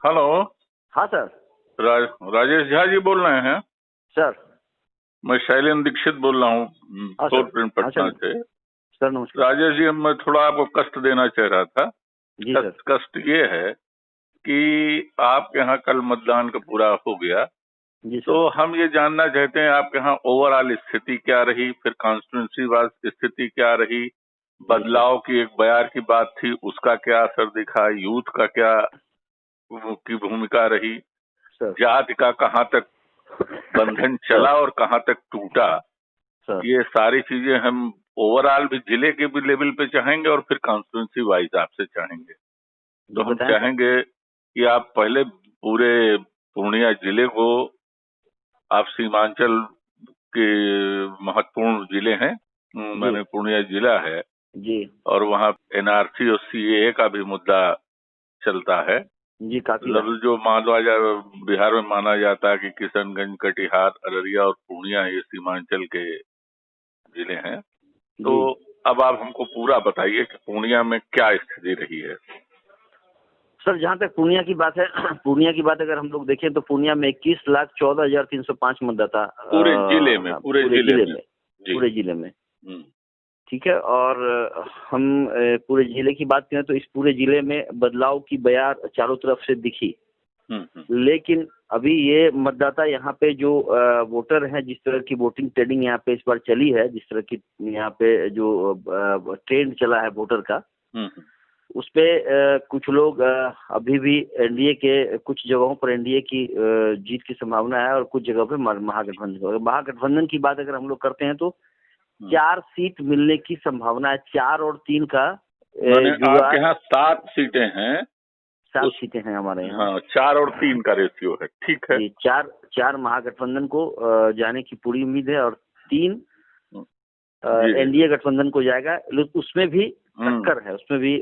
Hello. हाँ sir. Rajesh Jha ji बोल रहे हैं? सर मैं शैलेंद्र दीक्षित बोल रहा हूँ, हाँ फोर सर। प्रिंट हाँ पटना सर। से। सर नमस्कार। राजेश जी, मैं थोड़ा आपको कष्ट देना चाह रहा था। जी सर। कष्ट ये है कि आपके यहाँ कल मतदान का पूरा हो गया, जी सर। तो हम ये जानना चाहते हैं आपके यहाँ ओवरऑल स्थिति क्या रही, फिर कॉन्स्टिट्यूंसी वाइज स्थिति क्या रही, बदलाव की एक बयार की बात थी, उसका क्या असर दिखा, यूथ का क्या की भूमिका रही, सर जाति का कहाँ तक बंधन चला और कहाँ तक टूटा, सर ये सारी चीजें हम ओवरऑल भी जिले के भी लेवल पे चाहेंगे और फिर कॉन्स्टिट्यूंसी वाइज आपसे चाहेंगे। तो हम बताएं सर। चाहेंगे कि आप पहले पूरे पूर्णिया जिले को, आप सीमांचल के महत्वपूर्ण जिले हैं, जी मैंने पूर्णिया जिला है जी और वहाँ एनआरसी और सीएए का भी मुद्दा चलता है। जी काफी मतलब जो बिहार में माना जाता है कि किशनगंज, कटिहार, अररिया और पूर्णिया ये सीमांचल के जिले हैं। तो जी अब आप हमको पूरा बताइए कि पूर्णिया में क्या स्थिति रही है। सर, जहाँ तक पूर्णिया की बात है पूर्णिया की बात अगर हम लोग देखें तो पूर्णिया में 21,14,305 मतदाता पूरे जिले में, पूरे जिले में जी। पूरे जिले में हम्म, ठीक है। और हम पूरे जिले की बात करें तो इस पूरे जिले में बदलाव की बयार चारों तरफ से दिखी। लेकिन अभी ये मतदाता यहाँ पे जो वोटर हैं, जिस तरह की वोटिंग ट्रेंडिंग यहाँ पे इस बार चली है, जिस तरह की यहाँ पे जो ट्रेंड चला है वोटर का, उस पे कुछ लोग अभी भी एनडीए के कुछ जगहों पर एनडीए की जीत की संभावना है और कुछ जगहों पे महागठबंधन की बात अगर हम लोग करते हैं तो 4 सीट मिलने की संभावना है। 4 और 3 का आपके यहाँ 7 सीटें हैं। 7 सीटें हैं हमारे यहाँ। हाँ, 4 और 3 का रेशियो है, ठीक है। जी, 4 महागठबंधन को जाने की पूरी उम्मीद है और 3 एनडीए गठबंधन को जाएगा। उसमें भी टक्कर है, उसमें भी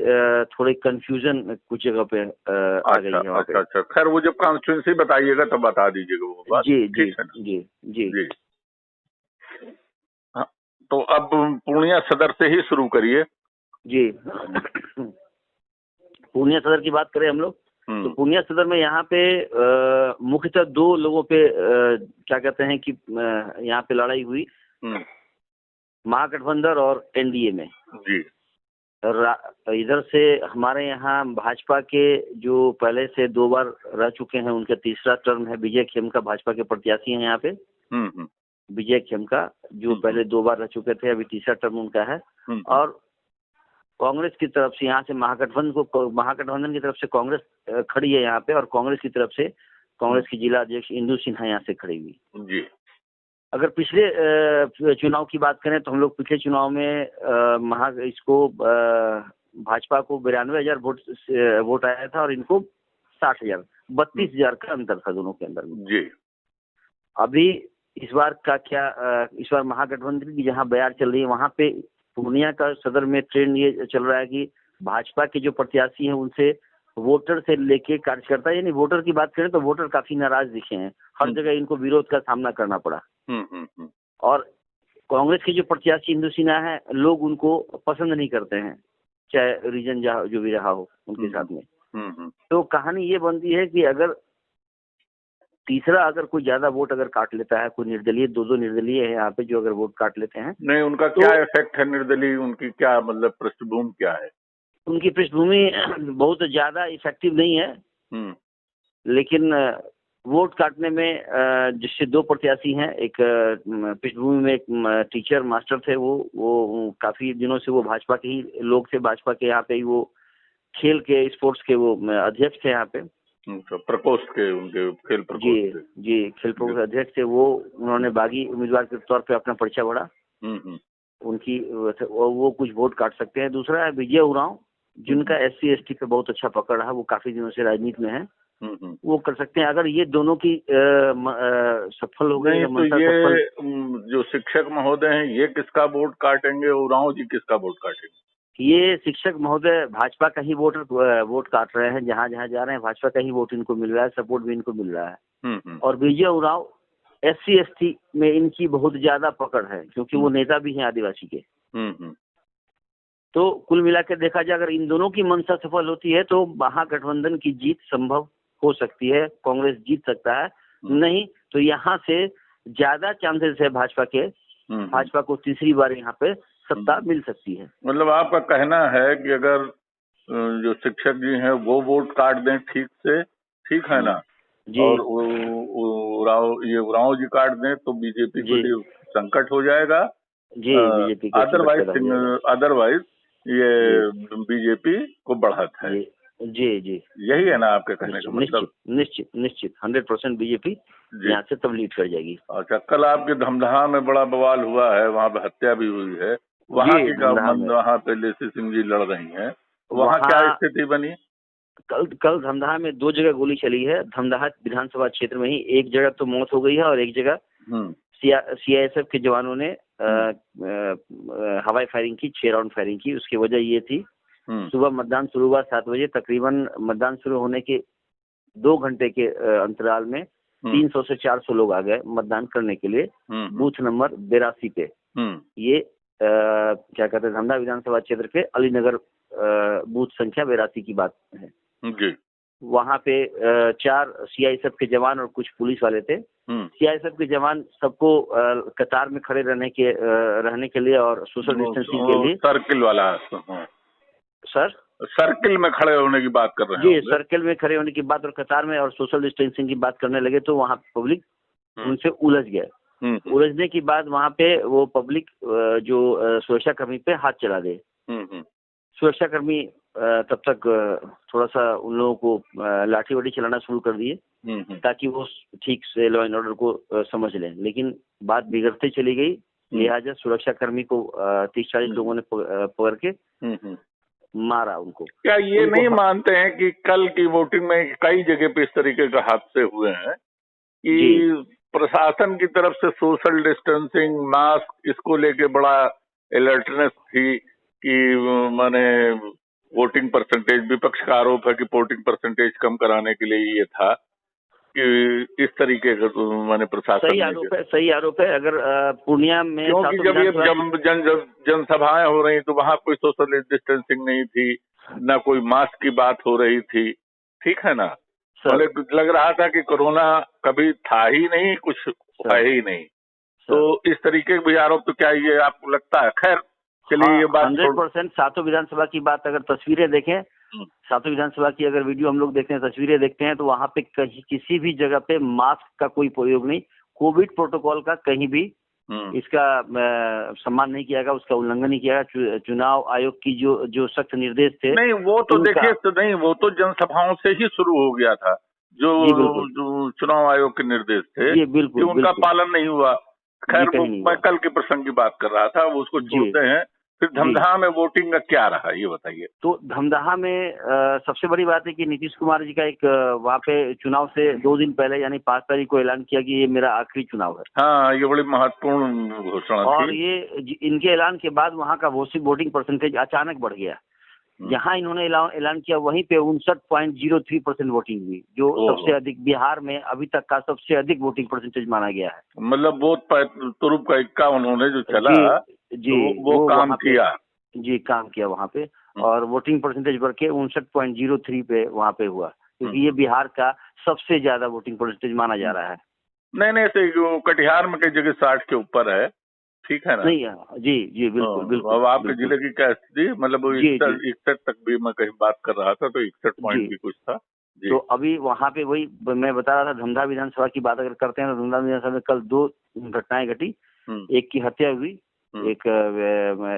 थोड़ी कंफ्यूजन कुछ जगह पे आ गई है वहाँ पे। अच्छा। खैर, वो जब कॉन्स्टिट्यूंसी बताइएगा तब बता दीजिएगा वो बात। जी जी ठीक है ना? जी जी जी। हाँ, तो अब पूर्णिया सदर से ही शुरू करिए। जी पूर्णिया सदर की बात करें हम लोग तो पूर्णिया सदर में यहाँ पे मुख्यतः 2 लोगों पे क्या कहते हैं कि यहाँ पे लड़ाई हुई, महागठबंधन और एनडीए में। जी। इधर से हमारे यहाँ भाजपा के जो पहले से 2 बार रह चुके हैं, उनका तीसरा टर्म है, विजय खेमका भाजपा के प्रत्याशी हैं यहाँ पे। विजय खेमका जो पहले 2 बार रह चुके थे, अभी तीसरा टर्म उनका है। और कांग्रेस की तरफ से यहाँ से महागठबंधन की तरफ से कांग्रेस खड़ी है यहाँ पे, और कांग्रेस की तरफ से कांग्रेस की जिला अध्यक्ष इंदु सिन्हा यहाँ से खड़ी हुई जी। अगर पिछले चुनाव की बात करें तो हम लोग पिछले चुनाव में भाजपा को 92,000 वोट आया था और इनको 60,000, 32,000 का अंतर था दोनों के अंदर में। जी। अभी इस बार का क्या, इस बार महागठबंधन की जहाँ बयार चल रही है, वहाँ पे पूर्णिया का सदर में ट्रेंड ये चल रहा है कि भाजपा के जो प्रत्याशी हैं उनसे वोटर से लेके कार्यकर्ता, यानी वोटर की बात करें तो वोटर काफी नाराज दिखे हैं। हर जगह इनको विरोध का सामना करना पड़ा। और कांग्रेस के जो प्रत्याशी इंदु सिन्हा है, लोग उनको पसंद नहीं करते हैं, चाहे रीजन जो भी रहा हो उनके साथ में। तो कहानी ये बनती है कि अगर तीसरा अगर कोई ज्यादा वोट अगर काट लेता है, कोई निर्दलीय, 2 निर्दलीय है यहाँ पे जो अगर वोट काट लेते हैं, नहीं, उनका तो क्या इफेक्ट है? निर्दलीय उनकी क्या मतलब पृष्ठभूमि क्या है? उनकी पृष्ठभूमि बहुत ज्यादा इफेक्टिव नहीं है, लेकिन वोट काटने में जिससे 2 प्रत्याशी हैं, एक पृष्ठभूमि में एक टीचर मास्टर थे, वो काफी दिनों से वो भाजपा के ही लोग थे, भाजपा के यहाँ पे ही वो खेल के स्पोर्ट्स के वो अध्यक्ष थे यहाँ पे, प्रकोष्ठ के, उनके खेल प्रकोष्ठ के। जी खेल प्रकोष्ठ अध्यक्ष थे वो। उन्होंने बागी उम्मीदवार के तौर पे अपना पर्चा बढ़ा, उनकी वो कुछ वोट काट सकते हैं। दूसरा है विजय उरांव, जिनका SC ST पे बहुत अच्छा पकड़ रहा, वो काफी दिनों से राजनीति में है, वो कर सकते हैं। अगर ये दोनों की सफल हो गए तो ये जो शिक्षक महोदय हैं, ये किसका वोट काटेंगे? उरांव जी किसका वोट काटेंगे? ये शिक्षक महोदय भाजपा का ही वोट काट रहे हैं, जहाँ जहाँ जा रहे हैं भाजपा का ही वोट इनको मिल रहा है, सपोर्ट भी इनको मिल रहा है। और विजय उरांव SC ST में इनकी बहुत ज्यादा पकड़ है, क्योंकि वो नेता भी हैं आदिवासी के। तो कुल मिलाकर देखा जाए, अगर इन दोनों की मंशा सफल होती है तो महागठबंधन की जीत संभव हो सकती है, कांग्रेस जीत सकता है, नहीं तो यहाँ से ज्यादा चांसेस है भाजपा को तीसरी बार यहाँ पे सत्ता मिल सकती है। मतलब आपका कहना है कि अगर जो शिक्षक जी हैं वो वोट काट दें ठीक से, ठीक है ना, जी और उरांव जी काट दें तो बीजेपी के जी लिए संकट हो जाएगा। जी बीजेपी को अदरवाइज ये बीजेपी को बढ़त है। जी जी यही है ना आपके कहने का मतलब? निश्चित 100% बीजेपी यहाँ से तब लीड कर जाएगी। अच्छा, कल आपके धमदाहा में बड़ा बवाल हुआ है, वहाँ पे हत्या भी हुई है, वहाँ की वहाँ पे लेसी सिंह जी लड़ रही हैं, वहाँ क्या स्थिति बनी? कल धमदाहा में 2 जगह गोली चली है। धमदाहा विधानसभा क्षेत्र में ही एक जगह तो मौत हो गई है और एक जगह सीआईएसएफ के जवानों ने हवाई फायरिंग की, 6 राउंड फायरिंग की। उसकी वजह ये थी, सुबह मतदान शुरू हुआ 7 बजे, तकरीबन मतदान शुरू होने के 2 घंटे के अंतराल में 300 से 400 लोग आ गए मतदान करने के लिए बूथ नंबर 82 पे। ये क्या कहते हैं, धमदाहा विधानसभा क्षेत्र के अलीनगर बूथ संख्या 82 की बात है जी। वहाँ पे 4 सीआईएसएफ के जवान और कुछ पुलिस वाले थे। सीआईएसएफ के जवान सबको कतार में खड़े रहने के लिए और सोशल डिस्टेंसिंग के लिए, सर्किल वाला सर सर्किल में खड़े होने की बात कर रहे हैं जी, सर्किल में खड़े होने की बात और कतार में और सोशल डिस्टेंसिंग की बात करने लगे तो वहाँ पब्लिक उनसे उलझ गए। उलझने की बाद वहाँ पे वो पब्लिक जो सुरक्षा कर्मी पे हाथ चला दे। सुरक्षा कर्मी तब तक थोड़ा सा उन लोगों को लाठी वाठी चलाना शुरू कर दिए ताकि वो ठीक से लॉ एंड ऑर्डर को समझ लें, लेकिन बात बिगड़ते चली गई। लिहाजा सुरक्षा कर्मी को 30-40 लोगों ने पकड़ के मारा उनको। क्या ये नहीं मानते हैं कि कल की वोटिंग में कई जगह पे इस तरीके के हादसे हुए हैं कि प्रशासन की तरफ से सोशल डिस्टेंसिंग, मास्क, इसको लेके बड़ा अलर्टनेस थी कि माने वोटिंग परसेंटेज, विपक्ष का आरोप है कि वोटिंग परसेंटेज कम कराने के लिए ये था कि इस तरीके का माने प्रशासन सही आरोप है। अगर पूर्णिया में क्योंकि जब ये जनसभाएं हो रही तो वहाँ कोई सोशल डिस्टेंसिंग नहीं थी, ना कोई मास्क की बात हो रही थी, ठीक है ना, लग रहा था कि कोरोना कभी था ही नहीं, कुछ है ही नहीं। तो इस तरीके के भी आरोप, तो क्या ये आपको लगता है? खैर चलिए, ये बात 100% सातों विधानसभा की बात अगर तस्वीरें देखें, सातों विधानसभा की अगर वीडियो हम लोग देखते हैं, तस्वीरें देखते हैं, तो वहाँ पे कहीं किसी भी जगह पे मास्क का कोई प्रयोग नहीं, कोविड प्रोटोकॉल का कहीं भी इसका सम्मान नहीं किया गया, उसका उल्लंघन नहीं किया गया। चुनाव आयोग की जो सख्त निर्देश थे, नहीं वो तो देखिए, तो नहीं वो तो जनसभाओं से ही शुरू हो गया था, जो चुनाव आयोग के निर्देश थे, बिल्कुल उनका पालन नहीं हुआ। खैर मैं कल के प्रसंग की बात कर रहा था, वो उसको छोड़ते हैं। फिर धमदाहा में वोटिंग का क्या रहा, ये बताइए। तो धमदाहा में सबसे बड़ी बात है कि नीतीश कुमार जी का एक वहाँ पे चुनाव से 2 दिन पहले यानी 5 तारीख को ऐलान किया कि ये मेरा आखिरी चुनाव है। हाँ, ये बड़ी महत्वपूर्ण घोषणा थी। और ये इनके ऐलान के बाद वहाँ का वोटिंग परसेंटेज अचानक बढ़ गया। जहाँ इन्होंने ऐलान किया वहीं पे 59.03% वोटिंग हुई, जो सबसे अधिक बिहार में अभी तक का सबसे अधिक वोटिंग परसेंटेज माना गया है। मतलब वोट तुरुप का इक्का उन्होंने जो चला जी वो काम किया काम किया वहाँ पे, और वोटिंग परसेंटेज बढ़ के 59.03 पे वहाँ पे हुआ, क्योंकि ये बिहार का सबसे ज्यादा वोटिंग परसेंटेज माना जा रहा है। नहीं तो कटिहार में कई जगह 60 के ऊपर है, ठीक है ना? नहीं, जी बिल्कुल। अब आपके जिले की क्या स्थिति? मतलब 61 तक भी मैं कहीं बात कर रहा था, तो 61 पॉइंट भी कुछ था जी। तो अभी वहाँ पे वही मैं बता रहा था, धमदाहा विधानसभा की बात अगर करते हैं तो धमदाहा विधानसभा में कल 2 घटनाएं घटी। एक की हत्या हुई, एक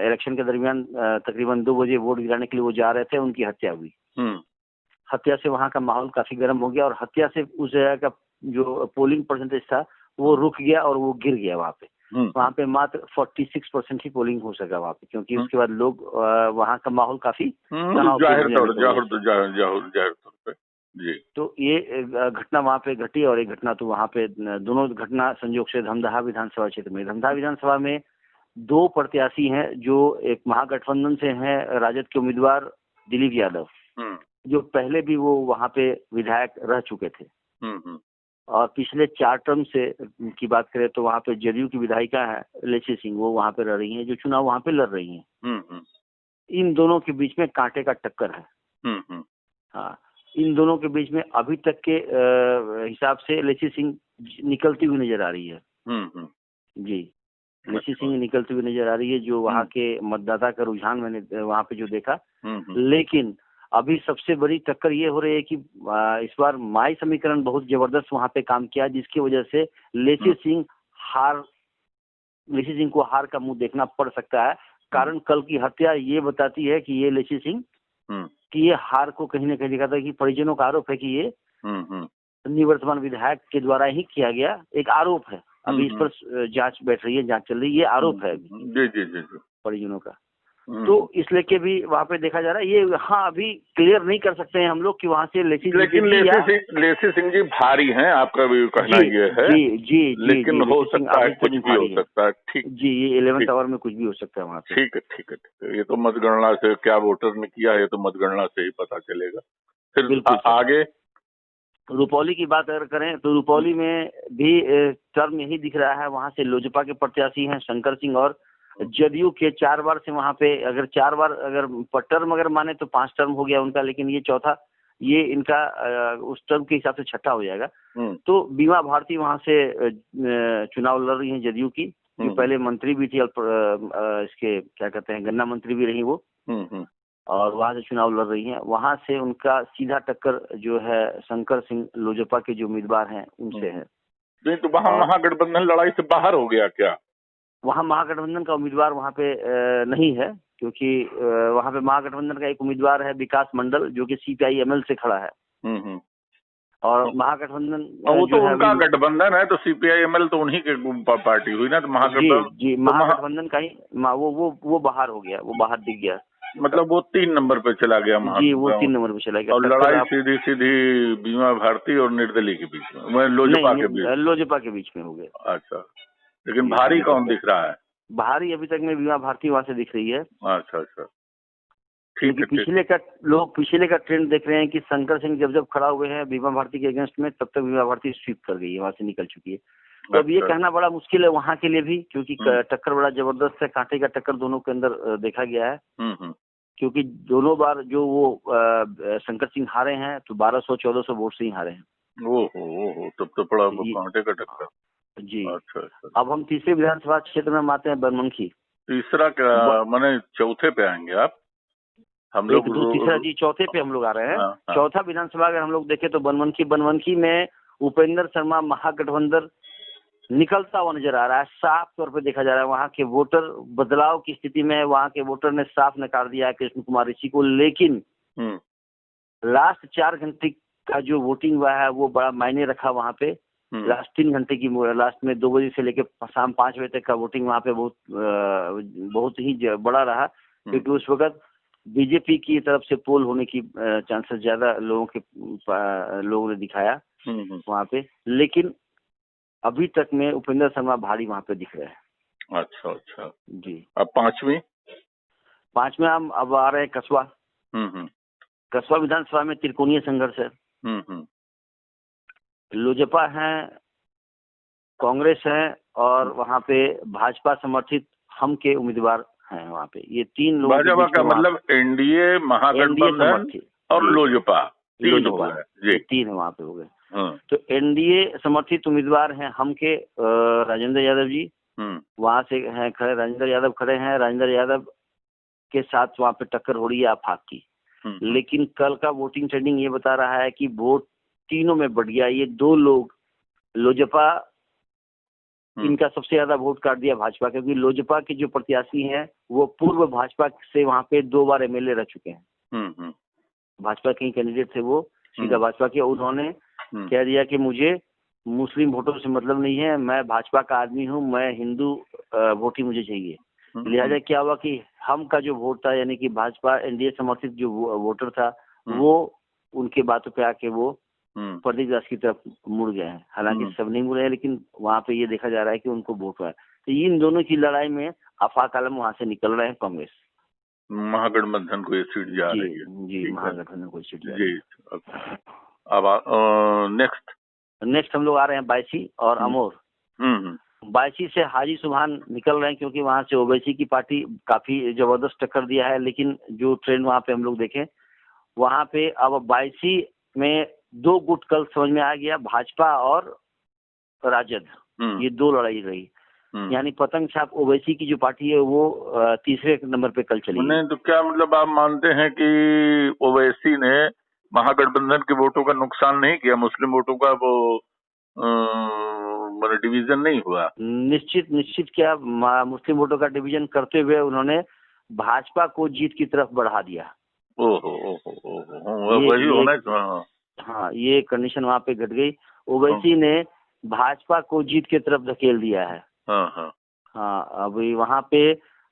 इलेक्शन के दरमियान तकरीबन 2 बजे वोट गिराने के लिए वो जा रहे थे, उनकी हत्या हुई। हत्या से वहाँ का माहौल काफी गर्म हो गया और हत्या से उस जगह का जो पोलिंग परसेंटेज था वो रुक गया और वो गिर गया। वहाँ पे मात्र 46% ही पोलिंग हो सका वहाँ पे, क्योंकि उसके बाद लोग वहाँ का माहौल काफी जाहिर तौर पे जी। तो ये घटना वहाँ पे घटी और एक घटना तो वहाँ पे, दोनों घटना संयोग से धमदाहा विधानसभा क्षेत्र में। धमदाहा विधानसभा में 2 प्रत्याशी हैं, जो एक महागठबंधन से हैं, राजद के उम्मीदवार दिलीप यादव, जो पहले भी वो वहाँ पे विधायक रह चुके थे। और पिछले 4 टर्म से की बात करें तो वहाँ पे जदयू की विधायिका है लेसी सिंह, वो वहाँ पे रह रही हैं, जो चुनाव वहाँ पे लड़ रही हैं। इन दोनों के बीच में कांटे का टक्कर है। हाँ, इन दोनों के बीच में अभी तक के हिसाब से लेसी सिंह निकलती हुई नजर आ रही है। जी, लेसी सिंह निकलती हुई नजर आ रही है, जो वहाँ के मतदाता का रुझान मैंने वहाँ पे जो देखा। लेकिन अभी सबसे बड़ी टक्कर ये हो रही है कि इस बार माई समीकरण बहुत जबरदस्त वहाँ पे काम किया, जिसकी वजह से लेसी सिंह को हार का मुंह देखना पड़ सकता है। कारण कल की हत्या ये बताती है कि ये लेसी सिंह कि ये हार को कहीं ना कहीं दिखाता है कि परिजनों का आरोप है कि ये निवर्तमान विधायक के द्वारा ही किया गया एक आरोप है। अभी इस पर जांच बैठ रही है, जांच चल रही है, ये आरोप है अभी जी परिजनों का। तो इस लेके भी वहाँ पे देखा जा रहा है। ये हाँ अभी क्लियर नहीं कर सकते हैं हम लोग कि वहाँ से लेसी सिंह जी भारी हैं, आपका भी कहना ये है। जी लेकिन हो सकता है कुछ भी हो सकता है। ठीक जी, ये 11th आवर में कुछ भी हो सकता है वहाँ पे। ठीक है। ये तो मतगणना से क्या वोटर ने किया है तो मतगणना से ही पता चलेगा। फिर आगे रुपौली की बात अगर करें तो रुपौली में भी टर्म यही दिख रहा है। वहाँ से लोजपा के प्रत्याशी हैं शंकर सिंह, और जदयू के 4 बार से वहाँ पे अगर 4 बार अगर टर्म अगर माने तो 5 टर्म हो गया उनका, लेकिन ये चौथा, ये इनका उस टर्म के हिसाब से छठा हो जाएगा। तो बीमा भारती वहाँ से चुनाव लड़ रही हैं जदयू की, जो पहले मंत्री भी थी, इसके क्या कहते हैं गन्ना मंत्री भी रही वो, और वहाँ से चुनाव लड़ रही हैं। वहाँ से उनका सीधा टक्कर जो है शंकर सिंह लोजपा के जो उम्मीदवार हैं उनसे है। नहीं तो वहाँ महागठबंधन लड़ाई से बाहर हो गया क्या? वहाँ महागठबंधन का उम्मीदवार वहाँ पे नहीं है, क्योंकि वहाँ पे महागठबंधन का एक उम्मीदवार है विकास मंडल, जो कि CPI-ML से खड़ा है। और महागठबंदन वो तो उनका गठबंधन है, तो CPI-ML तो उन्हीं के पार्टी हुई ना। तो महागठबंधन जी महागठबंधन का ही वो बाहर हो गया, वो बाहर दिख गया। मतलब वो 3 नंबर पे चला गया जी, वो 3 नंबर पे चला गया। और लड़ाई सीधी बीमा भारती और निर्दलीय के बीच में, लोजपा के बीच में हो गया। अच्छा, लेकिन भारी कौन दिख रहा है? भारी अभी तक में बीमा भारती वहाँ से दिख रही है। अच्छा ठीक है। पिछले का ट्रेंड देख रहे हैं कि शंकर सिंह जब खड़ा हुए हैं बीमा भारती के अगेंस्ट में, तब तक बीमा भारती स्वीप कर गई है, वहाँ से निकल चुकी है। तो अब ये कहना बड़ा मुश्किल है वहाँ के लिए भी, क्योंकि टक्कर बड़ा जबरदस्त है, कांटे का टक्कर दोनों के अंदर देखा गया है। क्योंकि दोनों बार जो वो शंकर सिंह हारे हैं तो 1200-1400 वोट से ही हारे हैं। ओहो, तब तो बड़ा कांटे का टक्कर जी। अच्छा। अब हम तीसरे विधानसभा क्षेत्र में आते हैं, बनमनखी। तीसरा क्या माने चौथे पे आएंगे आप? हम लोग तीसरा जी, चौथे पे हम लोग आ रहे हैं। चौथा विधानसभा अगर हम लोग देखें तो बनमनखी में उपेंद्र शर्मा महागठबंधन निकलता हुआ नजर आ रहा है। साफ तौर पे देखा जा रहा है वहाँ के वोटर बदलाव की स्थिति में, वहाँ के वोटर ने साफ नकार दिया है कृष्ण कुमार ऋषि को। लेकिन लास्ट 4 घंटे का जो वोटिंग हुआ है वो बड़ा मायने रखा वहाँ पे। लास्ट 3 घंटे की, लास्ट में 2 बजे से लेकर शाम 5 बजे तक का वोटिंग वहाँ पे बहुत ही बड़ा रहा, क्योंकि उस वक्त बीजेपी की तरफ से पोल होने की चांसेस ज्यादा लोगों ने दिखाया वहाँ पे। लेकिन अभी तक में उपेंद्र शर्मा भारी वहाँ पे दिख रहे हैं। अच्छा जी। अब पांचवें हम अब आ रहे हैं कसबा। कसबा विधानसभा में त्रिकोणीय संघर्ष है। लोजपा है, कांग्रेस है, और वहाँ पे भाजपा समर्थित हम के उम्मीदवार हैं वहाँ पे। ये 3 लोग भाजपा का मतलब एनडीए, महागठबंधन और लोजपा 3 वहाँ पे हो गए। तो एनडीए समर्थित उम्मीदवार हैं हम के राजेंद्र यादव जी, वहाँ से हैं खड़े, राजेंद्र यादव खड़े हैं। राजेंद्र यादव के साथ वहाँ पे टक्कर हो रही है आफाक की। लेकिन कल का वोटिंग ट्रेंडिंग ये बता रहा है कि वोट तीनों में बढ़ गया। ये 2 लोग लोजपा, इनका सबसे ज्यादा वोट काट दिया भाजपा, क्योंकि लोजपा के जो प्रत्याशी हैं वो पूर्व भाजपा से वहाँ पे 2 बार MLA रह चुके हैं। भाजपा के कैंडिडेट थे, वो सीधा भाजपा के। उन्होंने कह दिया कि मुझे मुस्लिम वोटों से मतलब नहीं है, मैं भाजपा का आदमी हूँ, मैं हिंदू वोट ही मुझे चाहिए। लिहाजा क्या हुआ कि हम का जो वोट था, यानी कि भाजपा एनडीए समर्थित जो वोटर था, वो उनके बातों पे आके वो प्रदीप दास की तरफ मुड़ गए हैं। हालांकि सब नहीं मुड़े हैं, लेकिन वहाँ पे ये देखा जा रहा है कि उनको वोट हुआ है। तो इन दोनों की लड़ाई में आफाक आलम वहाँ से निकल रहे हैं कांग्रेस। महागठबंधन को ये सीट जा रही है। जी, महागठबंधन को सीट जा रही है। अब नेक्स्ट हम लोग आ रहे हैं बायसी और अमोर। बायसी से हाजी सुभान निकल रहे हैं, क्योंकि वहाँ से ओवैसी की पार्टी काफी जबरदस्त टक्कर दिया है। लेकिन जो ट्रेंड वहाँ पे हम लोग देखें, वहाँ पे अब बायसी में दो गुट कल समझ में आ गया, भाजपा और राजद, ये दो लड़ाई रही। यानी पतंग छाप ओवैसी की जो पार्टी है वो तीसरे नंबर पे कल चली। नहीं तो क्या मतलब आप मानते हैं कि ओवैसी ने महागठबंधन के वोटों का नुकसान नहीं किया, मुस्लिम वोटों का वो मतलब डिवीजन नहीं हुआ? निश्चित क्या, मुस्लिम वोटों का डिवीजन करते हुए उन्होंने भाजपा को जीत की तरफ बढ़ा दिया। ओहो, वही होना चाहिए। हाँ, ये कंडीशन वहाँ पे घट गई। ओवैसी ने भाजपा को जीत की तरफ धकेल दिया है। हाँ, अभी वहाँ पे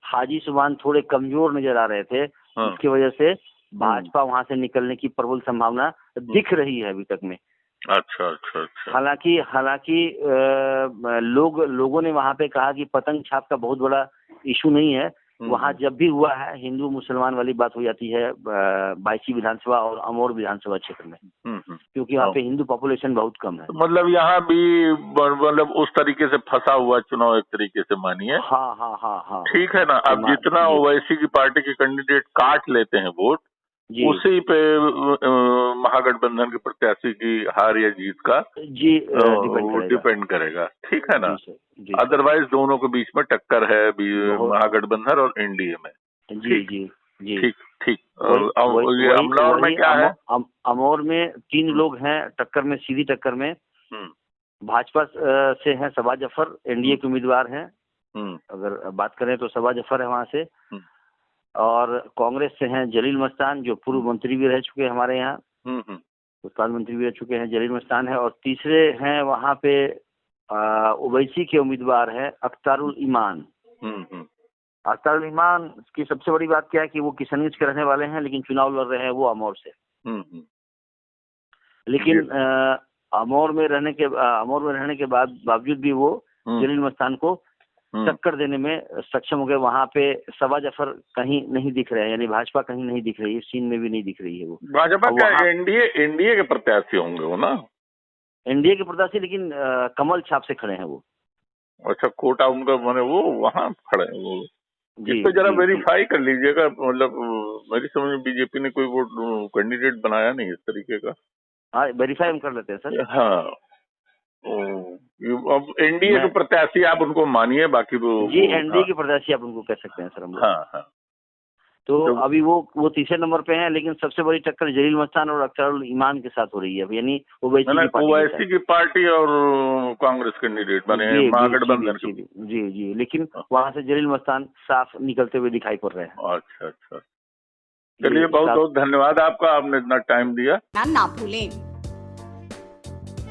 हाजी सुभान थोड़े कमजोर नजर आ रहे थे, इसकी वजह से भाजपा वहाँ से निकलने की प्रबल संभावना दिख रही है अभी तक में। अच्छा। हालांकि लोगों ने वहाँ पे कहा कि पतंग छाप का बहुत बड़ा इशू नहीं है। वहाँ जब भी हुआ है हिंदू मुसलमान वाली बात हो जाती है बायसी विधानसभा और अमौर विधानसभा क्षेत्र में, क्योंकि वहाँ पे हिंदू पॉपुलेशन बहुत कम है। मतलब यहाँ भी मतलब उस तरीके से फंसा हुआ चुनाव एक तरीके से मानिए। हाँ। ठीक है ना। अब जितना ओवैसी की पार्टी के कैंडिडेट काट लेते हैं वोट, उसी पे महागठबंधन के प्रत्याशी की हार या जीत का डिपेंड करेगा। ठीक है ना। अदरवाइज दोनों के बीच में टक्कर है महागठबंधन और एनडीए में। ठीक। अमलौर में क्या है? अमौर में 3 लोग हैं टक्कर में, सीधी टक्कर में। भाजपा से हैं सबा जफर, एनडीए के उम्मीदवार हैं। अगर बात करें तो सबा जफर है वहां से, और कांग्रेस से हैं जलील मस्तान, जो पूर्व मंत्री भी रह चुके हैं हमारे यहाँ, उत्पाद मंत्री भी रह चुके हैं, जलील मस्तान है। और तीसरे हैं वहाँ पे ओवैसी के उम्मीदवार है अख्तारुल ईमान। अख्तारुल ईमान की सबसे बड़ी बात क्या है कि वो किशनगंज के रहने वाले हैं, लेकिन चुनाव लड़ रहे हैं वो अमौर से। लेकिन अमौर में रहने के बावजूद भी वो जलील मस्तान को टक्कर देने में सक्षम हो गए। वहाँ पे सबा जफर कहीं नहीं दिख रहे हैं, यानी भाजपा कहीं नहीं दिख रही है, सीन में भी नहीं दिख रही है वो। भाजपा का एनडीए के प्रत्याशी होंगे वो ना? एनडीए के प्रत्याशी, लेकिन कमल छाप से खड़े हैं वो। अच्छा, कोटा उनका माने वो वहाँ खड़े हैं वो। इस पे जरा वेरीफाई कर लीजिएगा। मतलब मेरी समझ में बीजेपी ने कोई वो कैंडिडेट बनाया नहीं इस तरीके का। हाँ, वेरीफाई हम कर लेते हैं सर। हाँ, अब एनडीए के प्रत्याशी आप उनको मानिए, बाकी वो एनडीए के प्रत्याशी आप उनको कह सकते हैं सर हम। हाँ। तो अभी वो तीसरे नंबर पे हैं, लेकिन सबसे बड़ी टक्कर जलील मस्तान और अख्तारुल ईमान के साथ हो रही है। यानी ओवैसी की पार्टी और कांग्रेस कैंडिडेट बने महागठबंधन के। जी, लेकिन वहाँ से जलील मस्तान साफ निकलते हुए दिखाई पड़ रहे हैं। अच्छा। चलिए, बहुत धन्यवाद आपका, आपने इतना टाइम दिया। ना भूलें